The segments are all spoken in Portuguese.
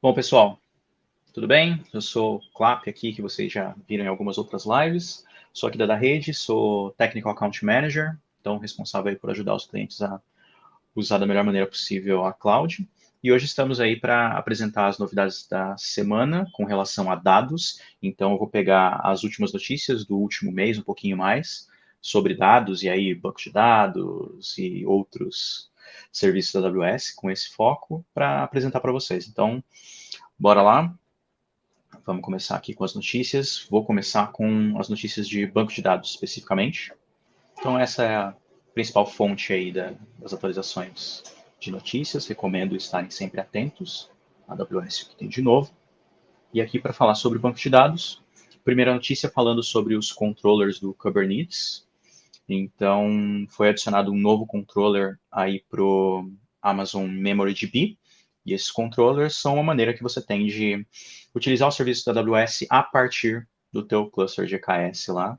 Bom, pessoal, tudo bem? Eu sou o Clap aqui, que vocês já viram em algumas outras lives. Sou aqui da rede, sou Technical Account Manager, então responsável aí por ajudar os clientes a usar da melhor maneira possível a cloud. E hoje estamos aí para apresentar as novidades da semana com relação a dados. Então eu vou pegar as últimas notícias do último mês, um pouquinho mais, sobre dados, e aí banco de dados e outros serviços da AWS com esse foco para apresentar para vocês. Então, bora lá. Vamos começar aqui com as notícias. Vou começar com as notícias de banco de dados especificamente. Então essa é a principal fonte aí das atualizações de notícias. Recomendo estarem sempre atentos à AWS, o que tem de novo. E aqui para falar sobre o banco de dados, primeira notícia falando sobre os controllers do Kubernetes. Então foi adicionado um novo controller aí para o Amazon MemoryDB. E esses controllers são uma maneira que você tem de utilizar o serviço da AWS a partir do teu cluster de EKS lá.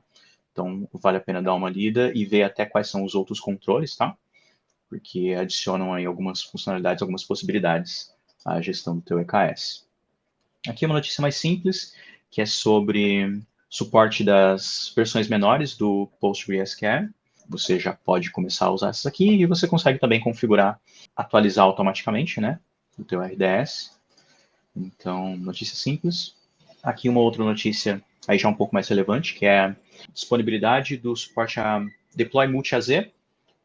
Então, vale a pena dar uma lida e ver até quais são os outros controles, tá? Porque adicionam aí algumas funcionalidades, algumas possibilidades à gestão do teu EKS. Aqui é uma notícia mais simples, que é sobre suporte das versões menores do PostgreSQL. Você já pode começar a usar essas aqui e você consegue também configurar, atualizar automaticamente, né, o teu RDS. Então, notícia simples. Aqui uma outra notícia, aí já um pouco mais relevante, que é a disponibilidade do suporte a Deploy Multi-AZ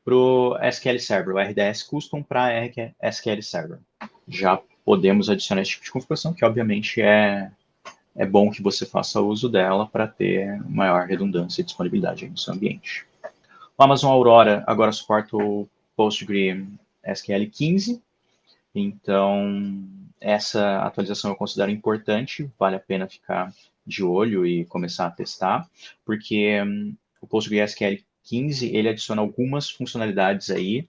para o SQL Server, o RDS Custom para SQL Server. Já podemos adicionar esse tipo de configuração, que obviamente é bom que você faça uso dela para ter maior redundância e disponibilidade no seu ambiente. O Amazon Aurora agora suporta o PostgreSQL 15, então essa atualização eu considero importante, vale a pena ficar de olho e começar a testar, porque o PostgreSQL 15 ele adiciona algumas funcionalidades aí,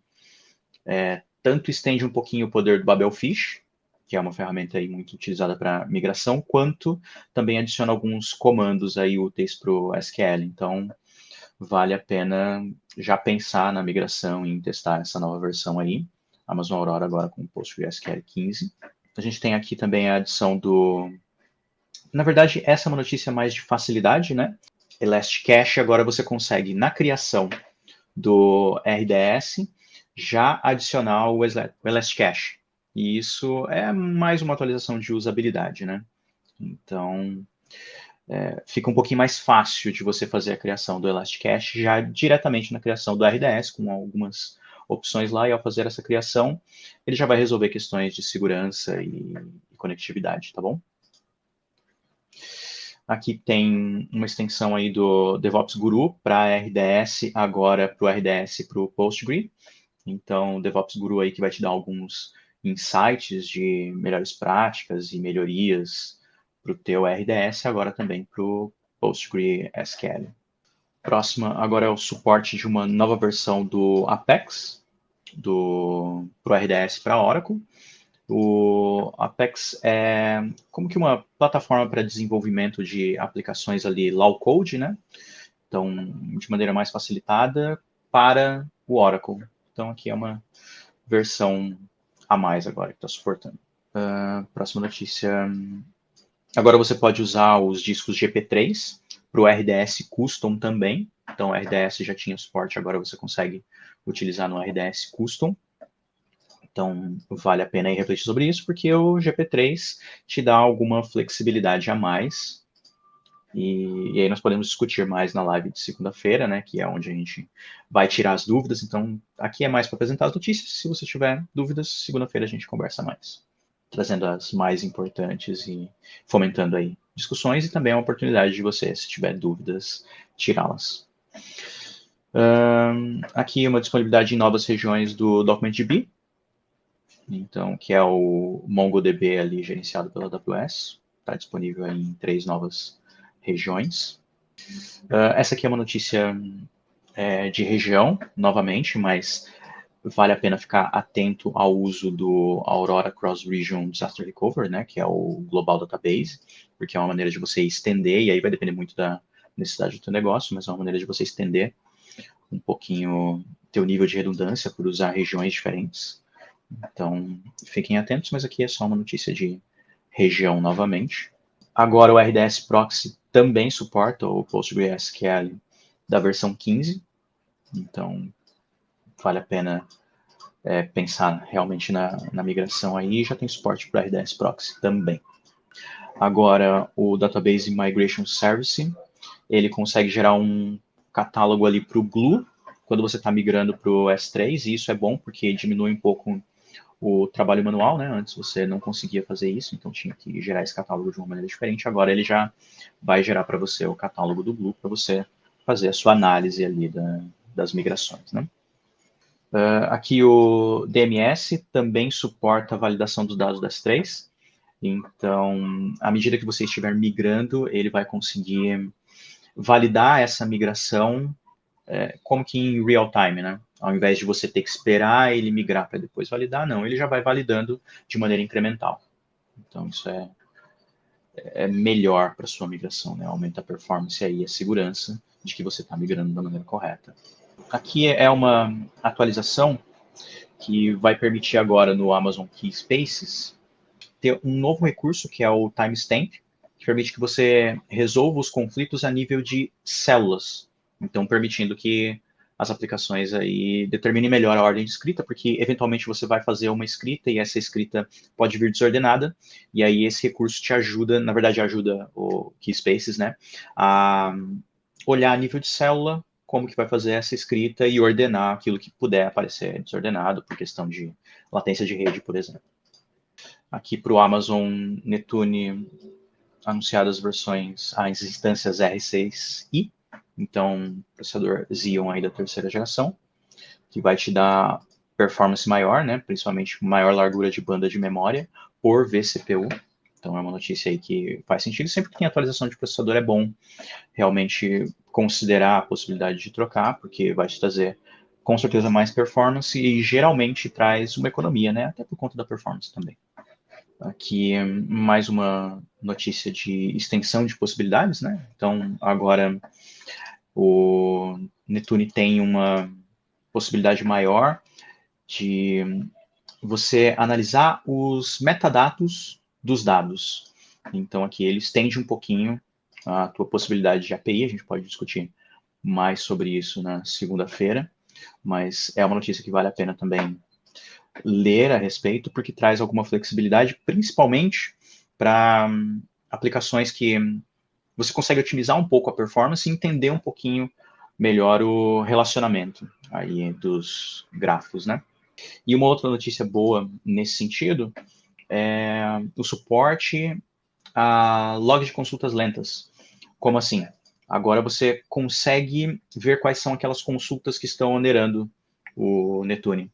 tanto estende um pouquinho o poder do Babelfish, que é uma ferramenta aí muito utilizada para migração, quanto também adiciona alguns comandos aí úteis para o SQL. Então, vale a pena já pensar na migração e em testar essa nova versão aí. Amazon Aurora agora com PostgreSQL 15. A gente tem aqui também a adição do... Na verdade, essa é uma notícia mais de facilidade, né? Elasticache, agora você consegue, na criação do RDS, já adicionar o Elasticache. E isso é mais uma atualização de usabilidade, né? Então, fica um pouquinho mais fácil de você fazer a criação do Elasticache já diretamente na criação do RDS, com algumas opções lá, e ao fazer essa criação, ele já vai resolver questões de segurança e conectividade, tá bom? Aqui tem uma extensão aí do DevOps Guru para RDS, agora para o RDS para o Postgre. Então, o DevOps Guru aí que vai te dar alguns insights de melhores práticas e melhorias para o teu RDS, agora também para o PostgreSQL. Próxima agora é o suporte de uma nova versão do Apex, para o RDS para Oracle. O Apex é como que uma plataforma para desenvolvimento de aplicações ali low code, né? Então, de maneira mais facilitada para o Oracle. Então, aqui é uma versão a mais agora que está suportando. Próxima notícia. Agora você pode usar os discos GP3 para o RDS Custom também. Então, o RDS já tinha suporte, agora você consegue utilizar no RDS Custom. Então, vale a pena aí refletir sobre isso, porque o GP3 te dá alguma flexibilidade a mais. E aí nós podemos discutir mais na live de segunda-feira, né, que é onde a gente vai tirar as dúvidas. Então, aqui é mais para apresentar as notícias. Se você tiver dúvidas, segunda-feira a gente conversa mais, trazendo as mais importantes e fomentando aí discussões e também a oportunidade de você, se tiver dúvidas, tirá-las. Aqui uma disponibilidade em novas regiões do DocumentDB, então, que é o MongoDB ali gerenciado pela AWS, está disponível em 3 novas regiões. Essa aqui é uma notícia de região, novamente, mas vale a pena ficar atento ao uso do Aurora Cross Region Disaster Recovery, né, que é o Global Database, porque é uma maneira de você estender, e aí vai depender muito da necessidade do teu negócio, mas é uma maneira de você estender um pouquinho teu nível de redundância por usar regiões diferentes. Então, fiquem atentos, mas aqui é só uma notícia de região novamente. Agora o RDS Proxy também suporta o PostgreSQL da versão 15, então vale a pena pensar realmente na migração aí. Já tem suporte para RDS Proxy também. Agora o Database Migration Service, ele consegue gerar um catálogo ali para o Glue quando você está migrando para o S3, e isso é bom porque diminui um pouco o trabalho manual, né? Antes você não conseguia fazer isso, então tinha que gerar esse catálogo de uma maneira diferente. Agora ele já vai gerar para você o catálogo do Glue para você fazer a sua análise ali das migrações, né? Aqui o DMS também suporta a validação dos dados das S3. Então, à medida que você estiver migrando, ele vai conseguir validar essa migração como que em real time, né? Ao invés de você ter que esperar ele migrar para depois validar, não, ele já vai validando de maneira incremental. Então, isso é melhor para sua migração, né? Aumenta a performance e a segurança de que você está migrando da maneira correta. Aqui é uma atualização que vai permitir agora no Amazon Key Spaces ter um novo recurso que é o timestamp, que permite que você resolva os conflitos a nível de células. Então, permitindo que as aplicações aí determinem melhor a ordem de escrita, porque eventualmente você vai fazer uma escrita e essa escrita pode vir desordenada, e aí esse recurso te ajuda, na verdade ajuda o Keyspaces, né, a olhar a nível de célula como que vai fazer essa escrita e ordenar aquilo que puder aparecer desordenado por questão de latência de rede, por exemplo. Aqui para o Amazon Netune, anunciadas as instâncias R6i, então processador Xeon aí da terceira geração, que vai te dar performance maior, né, principalmente maior largura de banda de memória por vCPU. Então é uma notícia aí que faz sentido. Sempre que tem atualização de processador é bom realmente considerar a possibilidade de trocar, porque vai te trazer com certeza mais performance e geralmente traz uma economia, né, até por conta da performance também. Aqui mais uma notícia de extensão de possibilidades, né? Então, agora o Netune tem uma possibilidade maior de você analisar os metadados dos dados. Então, aqui ele estende um pouquinho a tua possibilidade de API, a gente pode discutir mais sobre isso na segunda-feira, mas é uma notícia que vale a pena também ler a respeito, porque traz alguma flexibilidade, principalmente para aplicações que você consegue otimizar um pouco a performance e entender um pouquinho melhor o relacionamento aí dos grafos, né? E uma outra notícia boa nesse sentido é o suporte a log de consultas lentas. Como assim? Agora você consegue ver quais são aquelas consultas que estão onerando o Netune.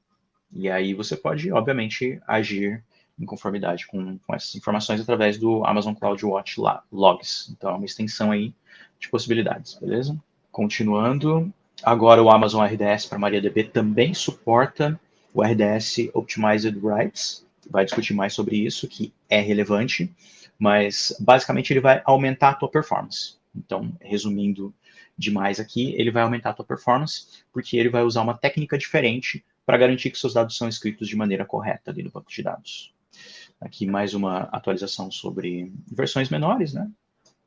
E aí você pode, obviamente, agir em conformidade com essas informações através do Amazon CloudWatch Logs. Então, é uma extensão aí de possibilidades, beleza? Continuando, agora o Amazon RDS para MariaDB também suporta o RDS Optimized Writes. Vai discutir mais sobre isso, que é relevante, mas basicamente ele vai aumentar a tua performance. Então, resumindo demais aqui, ele vai aumentar a tua performance porque ele vai usar uma técnica diferente para garantir que seus dados são escritos de maneira correta ali no banco de dados. Aqui mais uma atualização sobre versões menores, né?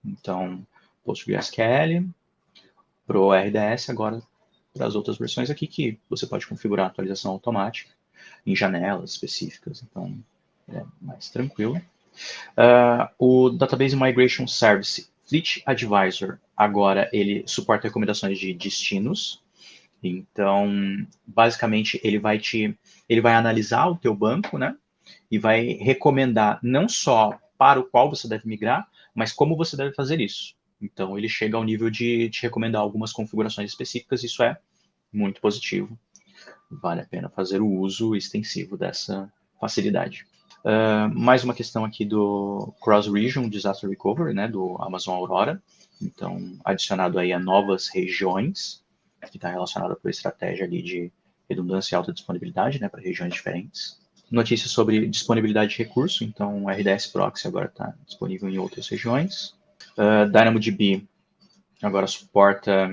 Então, PostgreSQL, Pro RDS, agora para as outras versões aqui que você pode configurar a atualização automática em janelas específicas, então é mais tranquilo. O Database Migration Service Fleet Advisor, agora ele suporta recomendações de destinos. Então, basicamente, ele vai analisar o teu banco, né? E vai recomendar não só para o qual você deve migrar, mas como você deve fazer isso. Então, ele chega ao nível de te recomendar algumas configurações específicas, isso é muito positivo. Vale a pena fazer o uso extensivo dessa facilidade. Mais uma questão aqui do Cross Region Disaster Recovery, né, do Amazon Aurora. Então, adicionado aí a novas regiões, que está relacionada com a estratégia ali de redundância e alta disponibilidade, né, para regiões diferentes. Notícias sobre disponibilidade de recurso, então o RDS Proxy agora está disponível em outras regiões. DynamoDB agora suporta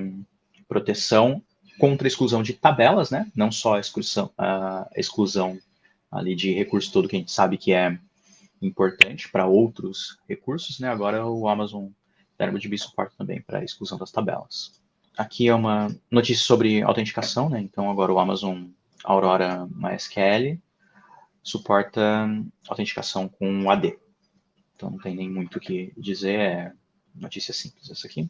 proteção contra a exclusão de tabelas, né, não só a exclusão ali de recurso todo que a gente sabe que é importante para outros recursos, né? Agora o Amazon DynamoDB suporta também para a exclusão das tabelas. Aqui é uma notícia sobre autenticação, né? Então agora o Amazon Aurora MySQL suporta autenticação com AD. Então não tem nem muito o que dizer, é notícia simples essa aqui.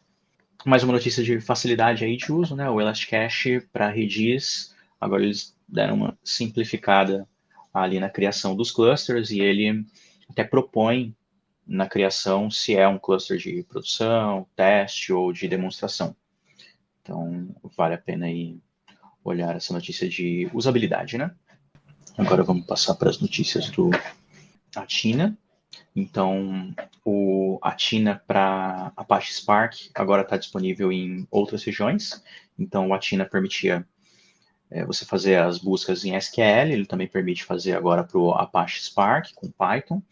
Mais uma notícia de facilidade aí de uso, né? O Elasticache para Redis, agora eles deram uma simplificada ali na criação dos clusters e ele até propõe na criação se é um cluster de produção, teste ou de demonstração. Então vale a pena aí olhar essa notícia de usabilidade, né? Agora vamos passar para as notícias do Athena. Então, o Athena para Apache Spark agora está disponível em outras regiões. Então, o Athena permitia você fazer as buscas em SQL, ele também permite fazer agora para o Apache Spark com Python,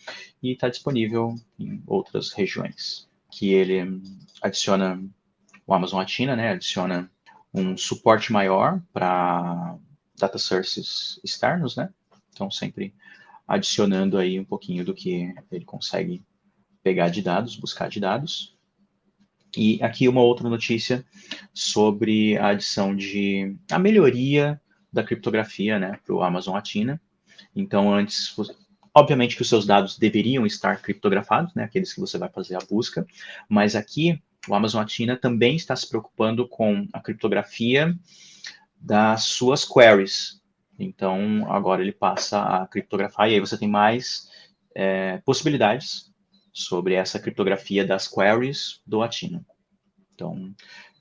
e está disponível em outras regiões. Que ele adiciona, o Amazon Athena, né, adiciona um suporte maior para data sources externos, né? Então, sempre adicionando aí um pouquinho do que ele consegue pegar de dados, buscar de dados. E aqui uma outra notícia sobre a adição de a melhoria da criptografia, né, para o Amazon Athena. Então, antes, obviamente que os seus dados deveriam estar criptografados, né, aqueles que você vai fazer a busca, mas aqui o Amazon Athena também está se preocupando com a criptografia das suas queries. Então, agora ele passa a criptografar e aí você tem mais possibilidades sobre essa criptografia das queries do Athena. Então,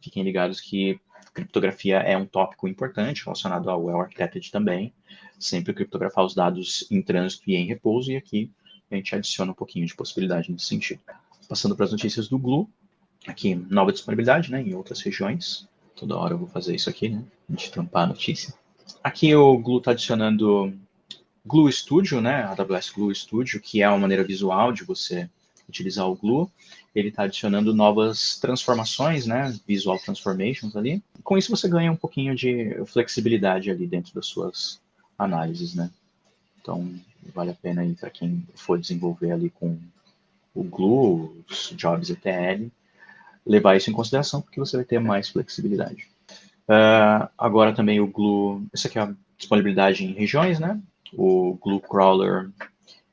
fiquem ligados que criptografia é um tópico importante relacionado ao Well Architected também. Sempre criptografar os dados em trânsito e em repouso, e aqui a gente adiciona um pouquinho de possibilidade nesse sentido. Passando para as notícias do Glue, aqui nova disponibilidade, né, em outras regiões. Toda hora eu vou fazer isso aqui, né, a gente tampar a notícia. Aqui o Glue está adicionando Glue Studio, né, AWS Glue Studio, que é uma maneira visual de você utilizar o Glue. Ele está adicionando novas transformações, né, Visual Transformations ali. E com isso você ganha um pouquinho de flexibilidade ali dentro das suas análises, né. Então, vale a pena aí para quem for desenvolver ali com o Glue, os jobs ETL, levar isso em consideração, porque você vai ter mais flexibilidade. Agora também o Glue, essa aqui é a disponibilidade em regiões, né? O Glue Crawler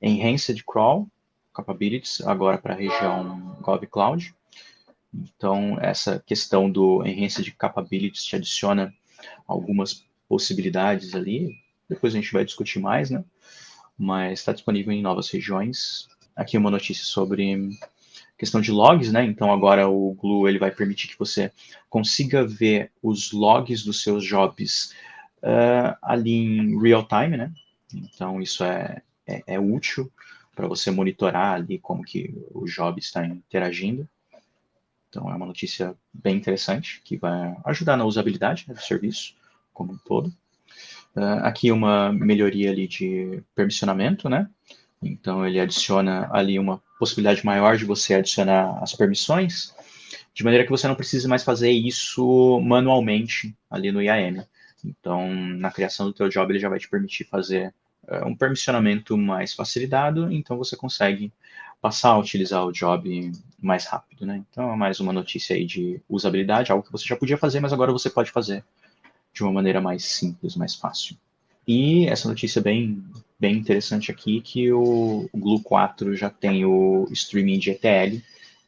Enhanced Crawl Capabilities, agora para a região GovCloud. Então, essa questão do Enhanced Capabilities te adiciona algumas possibilidades ali. Depois a gente vai discutir mais, né? Mas está disponível em novas regiões. Aqui uma notícia sobre questão de logs, né? Então agora o Glue ele vai permitir que você consiga ver os logs dos seus jobs ali em real time, né? Então isso é útil para você monitorar ali como que o job está interagindo. Então é uma notícia bem interessante que vai ajudar na usabilidade, né, do serviço como um todo. Aqui uma melhoria ali de permissionamento, né? Então ele adiciona ali uma possibilidade maior de você adicionar as permissões, de maneira que você não precise mais fazer isso manualmente ali no IAM. Então, na criação do teu job, ele já vai te permitir fazer um permissionamento mais facilitado, então você consegue passar a utilizar o job mais rápido, né? Então, é mais uma notícia aí de usabilidade, algo que você já podia fazer, mas agora você pode fazer de uma maneira mais simples, mais fácil. E essa notícia bem interessante aqui, que o Glue 4 já tem o streaming de ETL,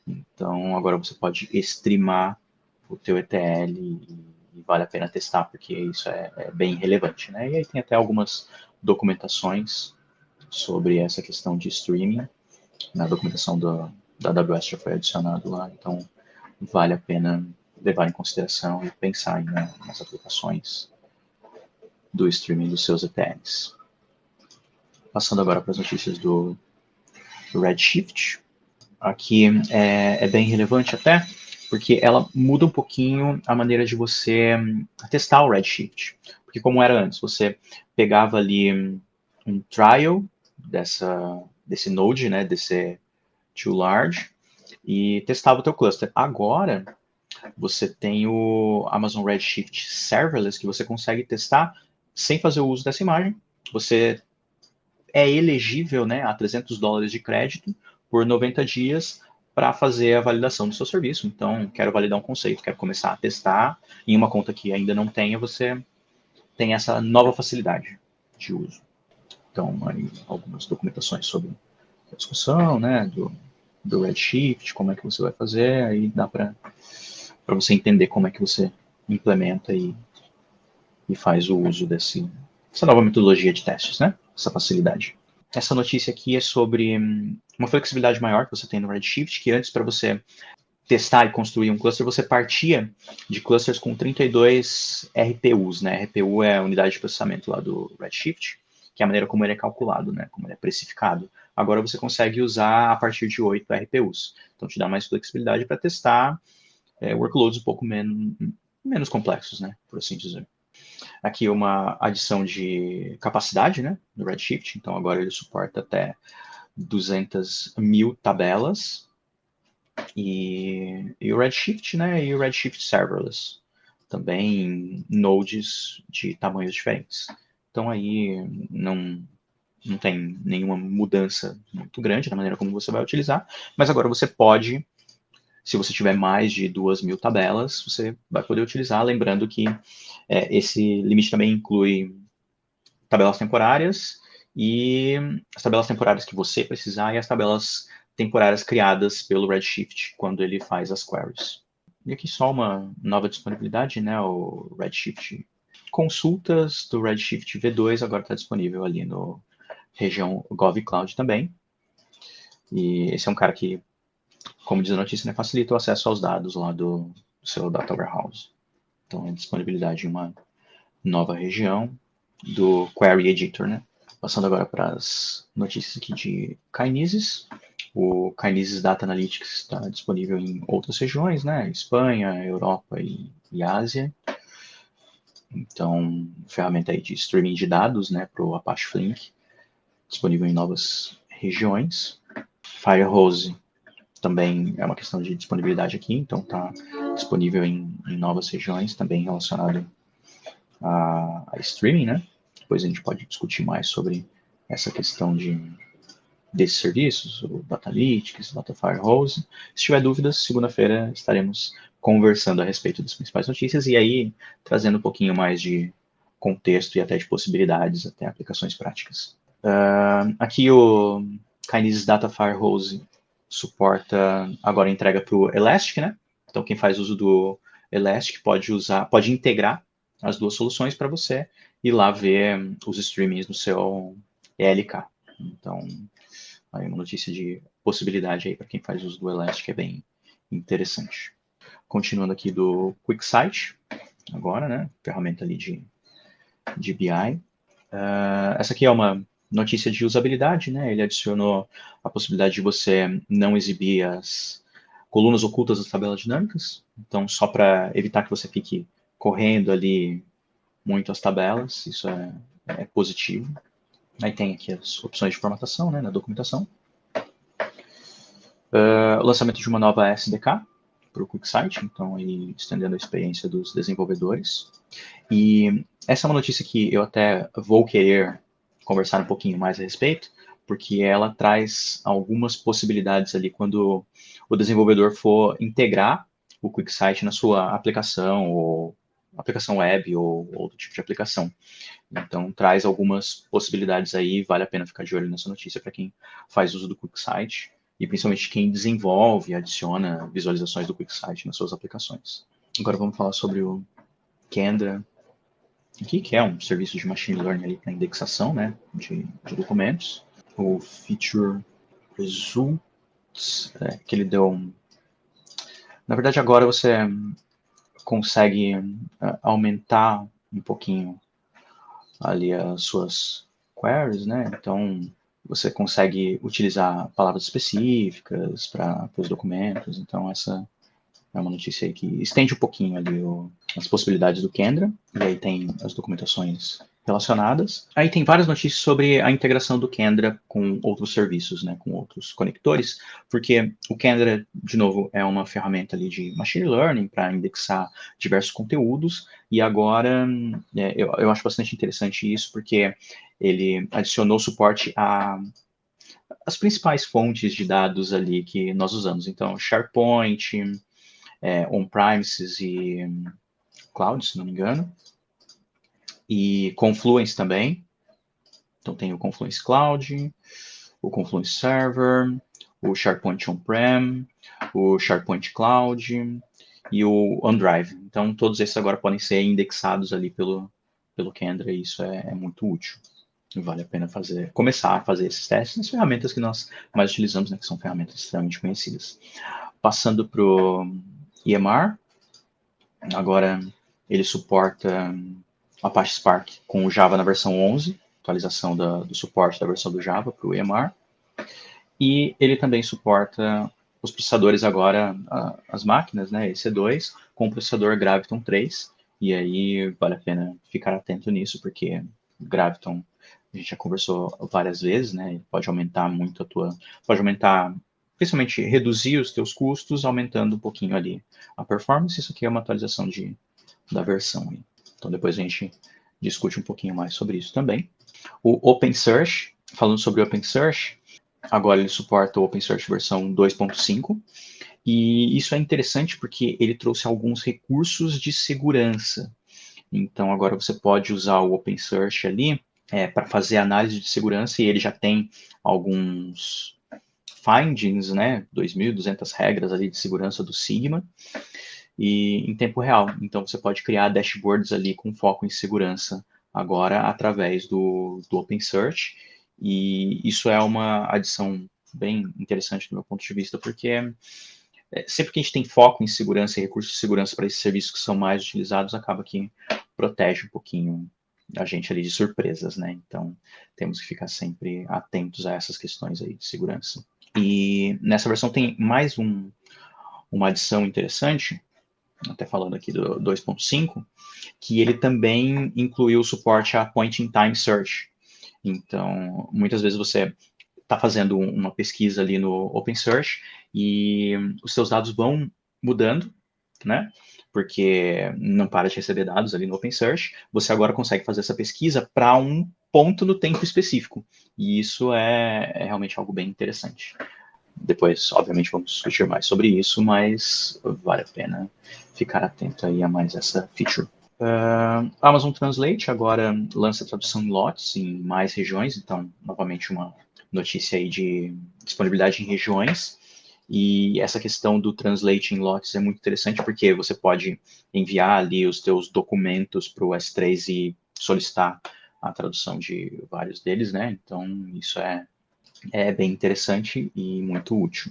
então agora você pode streamar o teu ETL e vale a pena testar, porque isso é bem relevante, né? E aí tem até algumas documentações sobre essa questão de streaming, na documentação da AWS já foi adicionado lá, então vale a pena levar em consideração e pensar aí, né, nas aplicações do streaming dos seus ETLs. Passando agora para as notícias do Redshift. Aqui é bem relevante até, porque ela muda um pouquinho a maneira de você testar o Redshift. Porque como era antes, você pegava ali um trial desse node, né, desse too large, e testava o teu cluster. Agora, você tem o Amazon Redshift Serverless, que você consegue testar sem fazer o uso dessa imagem. Você é elegível, né, a $300 de crédito por 90 dias para fazer a validação do seu serviço. Então, quero validar um conceito, quero começar a testar em uma conta que ainda não tenha, você tem essa nova facilidade de uso. Então, aí, algumas documentações sobre a discussão, né, do Redshift, como é que você vai fazer, aí dá para você entender como é que você implementa e faz o uso dessa nova metodologia de testes, né, essa facilidade. Essa notícia aqui é sobre uma flexibilidade maior que você tem no Redshift, que antes, para você testar e construir um cluster, você partia de clusters com 32 RPUs, né? RPU é a unidade de processamento lá do Redshift, que é a maneira como ele é calculado, né? Como ele é precificado. Agora você consegue usar a partir de 8 RPUs. Então te dá mais flexibilidade para testar workloads um pouco menos complexos, né? Por assim dizer. Aqui uma adição de capacidade, né? No Redshift. Então agora ele suporta até 200 mil tabelas. E o Redshift, né? E o Redshift Serverless. Também nodes de tamanhos diferentes. Então aí não tem nenhuma mudança muito grande na maneira como você vai utilizar, mas agora você pode, se você tiver mais de 2.000 tabelas, você vai poder utilizar, lembrando que esse limite também inclui tabelas temporárias e as tabelas temporárias que você precisar e as tabelas temporárias criadas pelo Redshift quando ele faz as queries. E aqui só uma nova disponibilidade, né? O Redshift Consultas do Redshift V2 agora está disponível ali no região GovCloud também. E esse é um cara que, como diz a notícia, né, facilita o acesso aos dados lá do seu Data Warehouse. Então, é disponibilidade em uma nova região do Query Editor, né? Passando agora para as notícias aqui de Kinesis. O Kinesis Data Analytics está disponível em outras regiões, né? Espanha, Europa e Ásia. Então, ferramenta aí de streaming de dados, né, para o Apache Flink, disponível em novas regiões. Firehose também é uma questão de disponibilidade aqui, então está disponível em novas regiões, também relacionado a streaming, né? Depois a gente pode discutir mais sobre essa questão desses serviços, o Datalytics, Data Firehose. Se tiver dúvidas, segunda-feira estaremos conversando a respeito das principais notícias e aí trazendo um pouquinho mais de contexto e até de possibilidades, até aplicações práticas. Aqui o Kinesis Data Firehose suporta agora a entrega para o Elastic, né? Então quem faz uso do Elastic pode integrar as duas soluções para você ir lá ver os streamings no seu ELK. Então, aí uma notícia de possibilidade aí para quem faz uso do Elastic é bem interessante. Continuando aqui do QuickSight, agora, né? Ferramenta ali de BI. Essa aqui é uma notícia de usabilidade, né? Ele adicionou a possibilidade de você não exibir as colunas ocultas das tabelas dinâmicas. Então, só para evitar que você fique correndo ali muito as tabelas, isso é positivo. Aí tem aqui as opções de formatação, né, na documentação. O lançamento de uma nova SDK para o QuickSight, então aí estendendo a experiência dos desenvolvedores. E essa é uma notícia que eu até vou querer conversar um pouquinho mais a respeito, porque ela traz algumas possibilidades ali quando o desenvolvedor for integrar o QuickSight na sua aplicação, ou aplicação web, ou outro tipo de aplicação. Então, traz algumas possibilidades aí, vale a pena ficar de olho nessa notícia para quem faz uso do QuickSight e principalmente quem desenvolve e adiciona visualizações do QuickSight nas suas aplicações. Agora vamos falar sobre o Kendra, aqui, que é um serviço de machine learning para indexação, né, de documentos. O Feature Results, que ele deu Na verdade, agora você consegue aumentar um pouquinho ali as suas queries, né? Então, você consegue utilizar palavras específicas para os documentos. Então, essa é uma notícia aí que estende um pouquinho ali as possibilidades do Kendra. E aí tem as documentações relacionadas. Aí tem várias notícias sobre a integração do Kendra com outros serviços, né, com outros conectores, porque o Kendra, de novo, é uma ferramenta ali de machine learning para indexar diversos conteúdos, e agora eu acho bastante interessante isso, porque ele adicionou suporte às principais fontes de dados ali que nós usamos. Então, SharePoint, on-premises e cloud, se não me engano, e Confluence também. Então tem o Confluence Cloud, o Confluence Server, o SharePoint On-Prem, o SharePoint Cloud e o OneDrive. Então todos esses agora podem ser indexados ali pelo Kendra, e isso é muito útil. Vale a pena começar a fazer esses testes nas ferramentas que nós mais utilizamos, né, que são ferramentas extremamente conhecidas. Passando para o EMR, agora ele suporta Apache Spark com o Java na versão 11, atualização do suporte da versão do Java para o EMR. E ele também suporta os processadores agora, as máquinas, né, EC2, com o processador Graviton 3. E aí vale a pena ficar atento nisso, porque o Graviton, a gente já conversou várias vezes, né, ele pode aumentar muito pode aumentar, principalmente reduzir os teus custos, aumentando um pouquinho ali a performance. Isso aqui é uma atualização da versão. Então depois a gente discute um pouquinho mais sobre isso também. O OpenSearch, falando sobre o OpenSearch, agora ele suporta o OpenSearch versão 2.5, e isso é interessante porque ele trouxe alguns recursos de segurança. Então agora você pode usar o OpenSearch ali para fazer análise de segurança, e ele já tem alguns findings, né, 2.200 regras ali de segurança do Sigma, e em tempo real. Então você pode criar dashboards ali com foco em segurança agora através do OpenSearch, e isso é uma adição bem interessante do meu ponto de vista, porque sempre que a gente tem foco em segurança e recursos de segurança para esses serviços que são mais utilizados, acaba que protege um pouquinho a gente ali de surpresas, né? Então temos que ficar sempre atentos a essas questões aí de segurança. E nessa versão tem mais uma adição interessante, até falando aqui do 2.5, que ele também incluiu o suporte a point-in-time search. Então, muitas vezes você está fazendo uma pesquisa ali no OpenSearch e os seus dados vão mudando, né? Porque não para de receber dados ali no OpenSearch. Você agora consegue fazer essa pesquisa para um ponto no tempo específico. E isso é realmente algo bem interessante. Depois, obviamente, vamos discutir mais sobre isso, mas vale a pena ficar atento aí a mais essa feature. Amazon Translate agora lança tradução em lotes em mais regiões, então, novamente, uma notícia aí de disponibilidade em regiões. E essa questão do Translate em lotes é muito interessante, porque você pode enviar ali os teus documentos para o S3 e solicitar a tradução de vários deles, né? Então, isso é bem interessante e muito útil.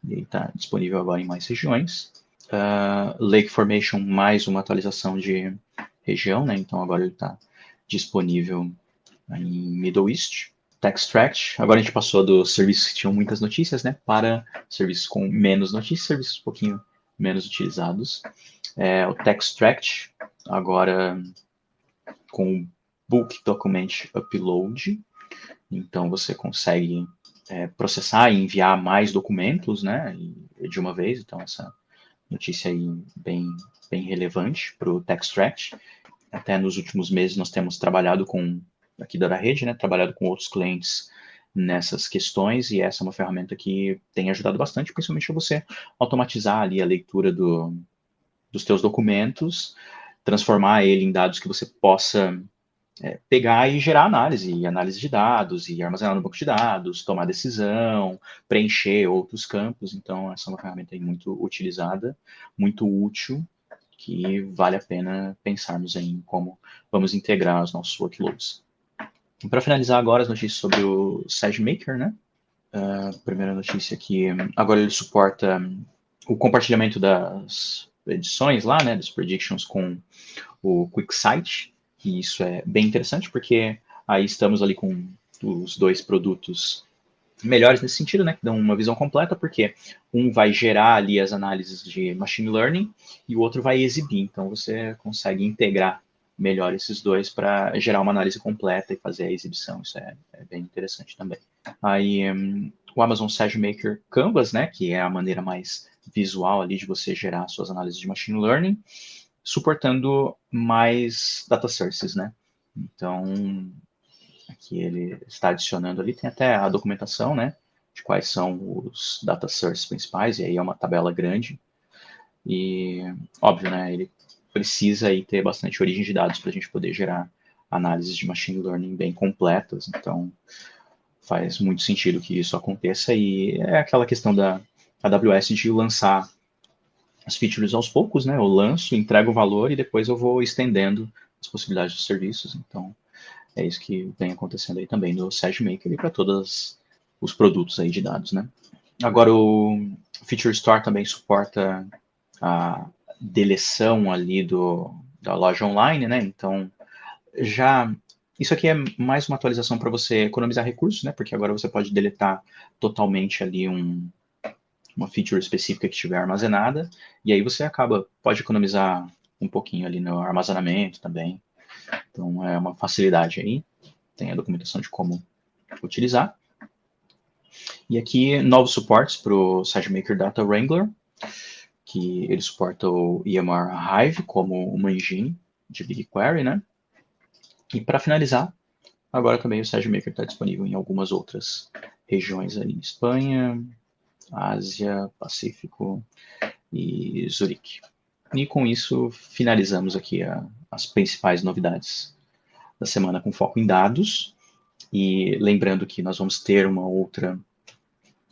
E está disponível agora em mais regiões. Lake Formation, mais uma atualização de região, né? Então agora ele está disponível em Middle East. Textract, agora a gente passou dos serviços que tinham muitas notícias, né? Para serviços com menos notícias, serviços um pouquinho menos utilizados. O Textract, agora com Book Document Upload. Então você consegue processar e enviar mais documentos, né, de uma vez. Então essa notícia aí bem relevante para o Textract. Até nos últimos meses nós temos trabalhado aqui da rede, né, trabalhado com outros clientes nessas questões, e essa é uma ferramenta que tem ajudado bastante, principalmente a você automatizar ali a leitura dos teus documentos, transformar ele em dados que você possa pegar e gerar análise de dados, e armazenar no banco de dados, tomar decisão, preencher outros campos. Então, essa é uma ferramenta aí muito utilizada, muito útil, que vale a pena pensarmos em como vamos integrar os nossos workloads. Para finalizar agora as notícias sobre o SageMaker, né? Primeira notícia aqui, agora ele suporta o compartilhamento das edições lá, né, das predictions com o QuickSight, e isso é bem interessante, porque aí estamos ali com os dois produtos melhores nesse sentido, né, que dão uma visão completa, porque um vai gerar ali as análises de machine learning e o outro vai exibir. Então você consegue integrar melhor esses dois para gerar uma análise completa e fazer a exibição. Isso é bem interessante também. Aí, o Amazon SageMaker Canvas, né, que é a maneira mais visual ali de você gerar suas análises de machine learning, suportando mais data sources, né? Então, aqui ele está adicionando ali, tem até a documentação, né, de quais são os data sources principais, e aí é uma tabela grande. E, óbvio, né, ele precisa aí ter bastante origem de dados para a gente poder gerar análises de machine learning bem completas, então faz muito sentido que isso aconteça, e é aquela questão da AWS de lançar as features aos poucos, né? Eu lanço, entrego o valor e depois eu vou estendendo as possibilidades dos serviços. Então, é isso que vem acontecendo aí também no SageMaker e para todos os produtos aí de dados, né? Agora, o Feature Store também suporta a deleção ali da loja online, né? Então, isso aqui é mais uma atualização para você economizar recursos, né? Porque agora você pode deletar totalmente ali uma feature específica que estiver armazenada, e aí você pode economizar um pouquinho ali no armazenamento também. Então é uma facilidade aí. Tem a documentação de como utilizar. E aqui novos suportes para o SageMaker Data Wrangler, que ele suporta o EMR Hive como uma engine de BigQuery, né? E para finalizar, agora também o SageMaker está disponível em algumas outras regiões ali, Espanha, Ásia, Pacífico e Zurique. E com isso finalizamos aqui as principais novidades da semana com foco em dados. E lembrando que nós vamos ter uma outra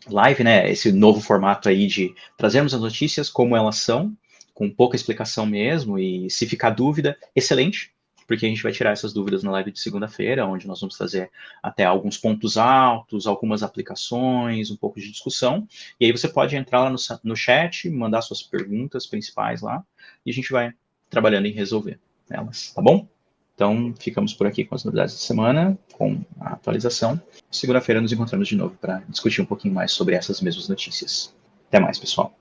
live, né? Esse novo formato aí de trazermos as notícias como elas são, com pouca explicação mesmo, e se ficar dúvida, excelente, porque a gente vai tirar essas dúvidas na live de segunda-feira, onde nós vamos trazer até alguns pontos altos, algumas aplicações, um pouco de discussão, e aí você pode entrar lá no chat, mandar suas perguntas principais lá, e a gente vai trabalhando em resolver elas, tá bom? Então, ficamos por aqui com as novidades da semana, com a atualização. Segunda-feira nos encontramos de novo para discutir um pouquinho mais sobre essas mesmas notícias. Até mais, pessoal.